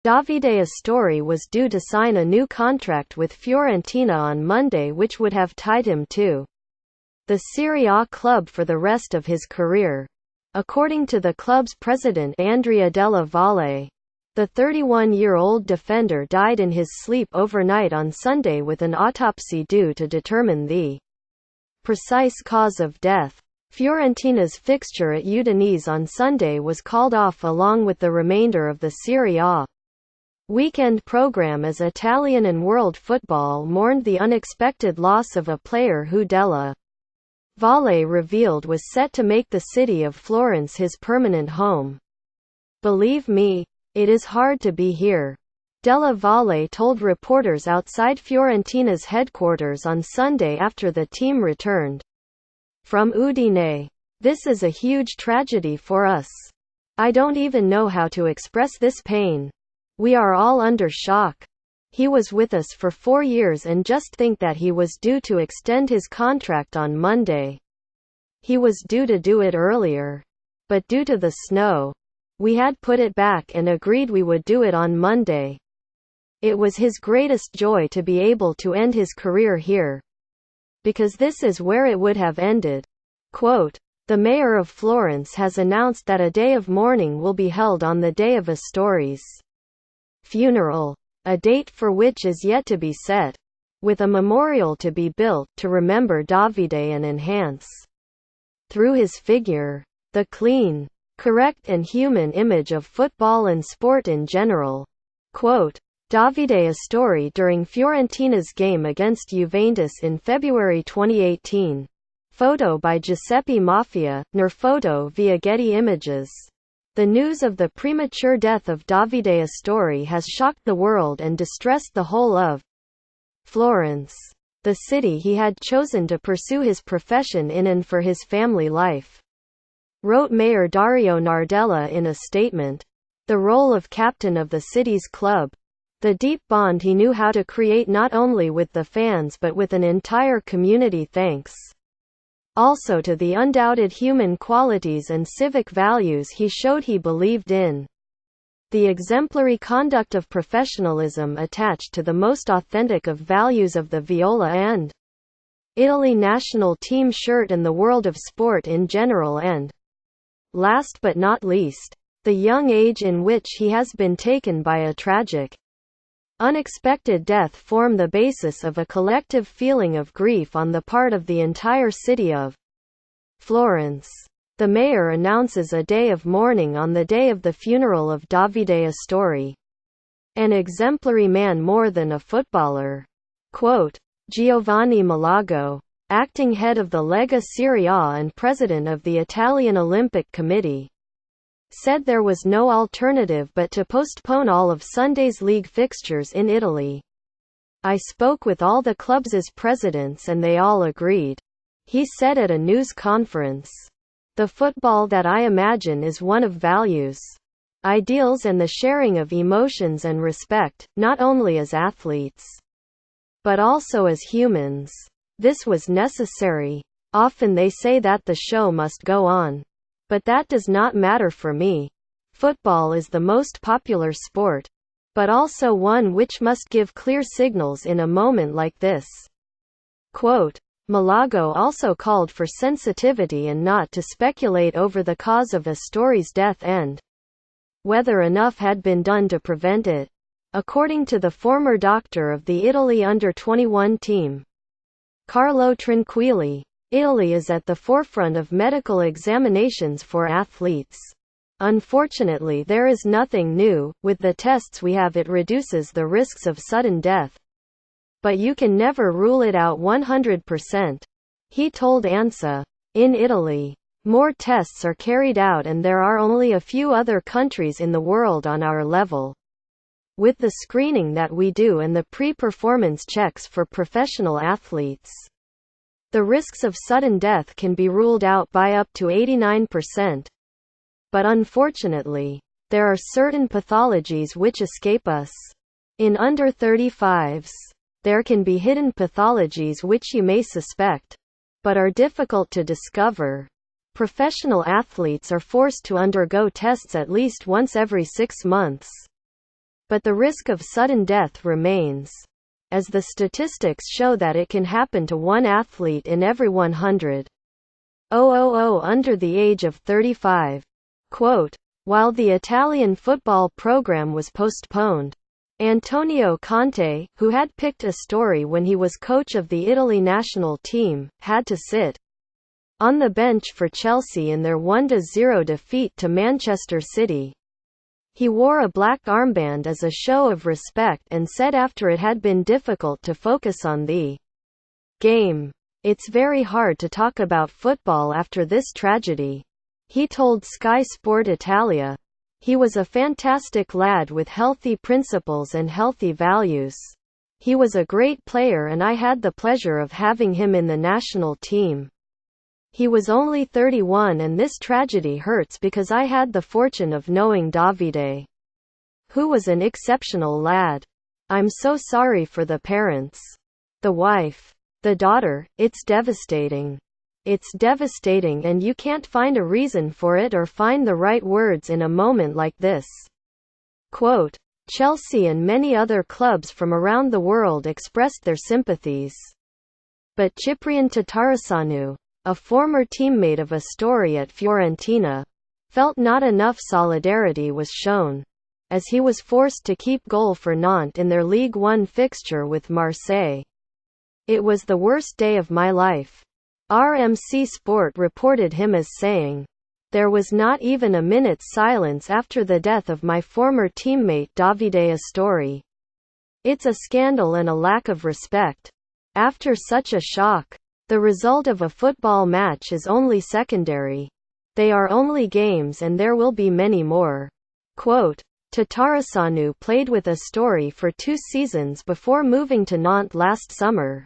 Davide Astori was due to sign a new contract with Fiorentina on Monday, which would have tied him to the Serie A club for the rest of his career. According to the club's president Andrea Della Valle, the 31-year-old defender died in his sleep overnight on Sunday, with an autopsy due to determine the precise cause of death. Fiorentina's fixture at Udinese on Sunday was called off along with the remainder of the Serie A weekend program as Italian and world football mourned the unexpected loss of a player who Della Valle revealed was set to make the city of Florence his permanent home. "Believe me, it is hard to be here," Della Valle told reporters outside Fiorentina's headquarters on Sunday after the team returned from Udine. "This is a huge tragedy for us. I don't even know how to express this pain. We are all under shock. He was with us for 4 years, and just think that he was due to extend his contract on Monday. He was due to do it earlier. But due to the snow, we had put it back and agreed we would do it on Monday. It was his greatest joy to be able to end his career here, because this is where it would have ended." Quote, "The mayor of Florence has announced that a day of mourning will be held on the day of Astori's funeral, a date for which is yet to be set, with a memorial to be built to remember Davide and enhance, through his figure, the clean, correct and human image of football and sport in general." Quote, Davide Astori during Fiorentina's game against Juventus in February 2018. Photo by Giuseppe Maffia, near photo via Getty Images. The news of the premature death of Davide Astori has shocked the world and distressed the whole of Florence, the city he had chosen to pursue his profession in and for his family life, wrote Mayor Dario Nardella in a statement. The role of captain of the city's club, the deep bond he knew how to create not only with the fans but with an entire community, thanks also to the undoubted human qualities and civic values he showed he believed in. The exemplary conduct of professionalism attached to the most authentic of values of the Viola and Italy national team shirt and the world of sport in general, and last but not least, the young age in which he has been taken by a tragic, unexpected death form the basis of a collective feeling of grief on the part of the entire city of Florence. The mayor announces a day of mourning on the day of the funeral of Davide Astori, an exemplary man more than a footballer. Quote, Giovanni Malago, acting head of the Lega Serie A and president of the Italian Olympic Committee, said there was no alternative but to postpone all of Sunday's league fixtures in Italy. "I spoke with all the clubs' presidents and they all agreed," he said at a news conference. "The football that I imagine is one of values, ideals and the sharing of emotions and respect, not only as athletes, but also as humans. This was necessary. Often they say that the show must go on. But that does not matter for me. Football is the most popular sport, but also one which must give clear signals in a moment like this." Quote, Malago also called for sensitivity and not to speculate over the cause of Astori's death and whether enough had been done to prevent it. According to the former doctor of the Italy under-21 team, Carlo Tranquilli, Italy is at the forefront of medical examinations for athletes. "Unfortunately, there is nothing new. With the tests we have, it reduces the risks of sudden death. But you can never rule it out 100%, he told ANSA. In Italy, more tests are carried out and there are only a few other countries in the world on our level. With the screening that we do and the pre-performance checks for professional athletes, the risks of sudden death can be ruled out by up to 89%. But unfortunately, there are certain pathologies which escape us. In under 35s, there can be hidden pathologies which you may suspect, but are difficult to discover. Professional athletes are forced to undergo tests at least once every 6 months. But the risk of sudden death remains, as the statistics show that it can happen to one athlete in every 100,000 under the age of 35. Quote, while the Italian football program was postponed, Antonio Conte, who had picked Astori when he was coach of the Italy national team, had to sit on the bench for Chelsea in their 1-0 defeat to Manchester City. He wore a black armband as a show of respect and said after it had been difficult to focus on the game, "It's very hard to talk about football after this tragedy," he told Sky Sport Italia. He was a fantastic lad with healthy principles and healthy values. He was a great player and I had the pleasure of having him in the national team. He was only 31 and this tragedy hurts because I had the fortune of knowing Davide, who was an exceptional lad. I'm so sorry for the parents, the wife, the daughter. It's devastating. It's devastating and you can't find a reason for it or find the right words in a moment like this. Quote, Chelsea and many other clubs from around the world expressed their sympathies. But Ciprian Tatarusanu, a former teammate of Astori at Fiorentina, felt not enough solidarity was shown, as he was forced to keep goal for Nantes in their Ligue 1 fixture with Marseille. It was the worst day of my life, RMC Sport reported him as saying. There was not even a minute's silence after the death of my former teammate Davide Astori. It's a scandal and a lack of respect. After such a shock, the result of a football match is only secondary. They are only games and there will be many more. Quote, Tatarusanu played with Astori for 2 seasons before moving to Nantes last summer.